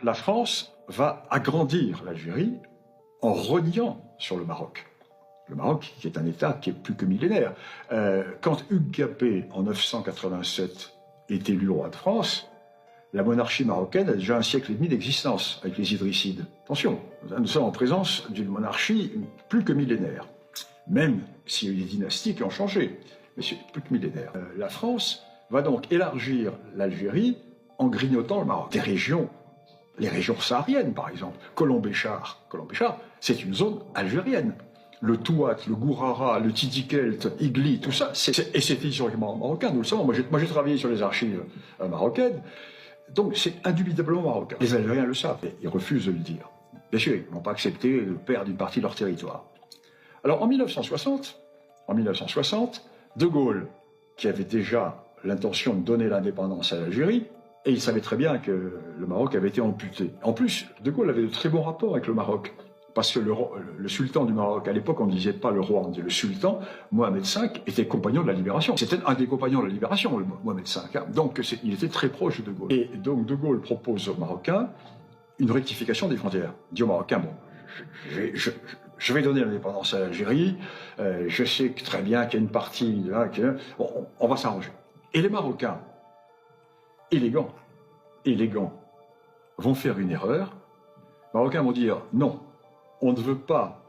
la France va agrandir l'Algérie en reniant sur le Maroc. Le Maroc, qui est un État qui est plus que millénaire. Quand Hugues Capet, en 987, est élu roi de France, la monarchie marocaine a déjà un siècle et demi d'existence avec les Idrissides. Attention, nous sommes en présence d'une monarchie plus que millénaire. Même s'il y a eu des dynasties qui ont changé, mais c'est plus que millénaire. La France va donc élargir l'Algérie en grignotant le Maroc. Des régions, les régions sahariennes par exemple, Colombéchar, c'est une zone algérienne. Le Touat, le Gourara, le Tidikelt, Igli, tout ça, et c'est historiquement marocain, nous le savons. Moi j'ai travaillé sur les archives marocaines, donc c'est indubitablement marocain. Les Algériens le savent, et ils refusent de le dire. Bien sûr, ils n'ont pas accepté de perdre une partie de leur territoire. Alors en 1960, De Gaulle, qui avait déjà l'intention de donner l'indépendance à l'Algérie, et il savait très bien que le Maroc avait été amputé. En plus, De Gaulle avait de très bons rapports avec le Maroc. Parce que le sultan du Maroc, à l'époque on ne disait pas le roi, on disait le sultan, Mohamed V, était compagnon de la libération. C'était un des compagnons de la libération, le Mohamed V. Hein. Donc il était très proche de Gaulle. Et donc De Gaulle propose aux Marocains une rectification des frontières. Il dit aux Marocains, bon, je vais donner l'indépendance à l'Algérie, je sais très bien qu'il y a une partie, bon, on va s'arranger. Et les Marocains, élégants, vont faire une erreur. Les Marocains vont dire, non, on ne veut pas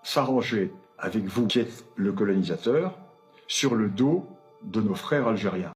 s'arranger avec vous qui êtes le colonisateur sur le dos de nos frères algériens.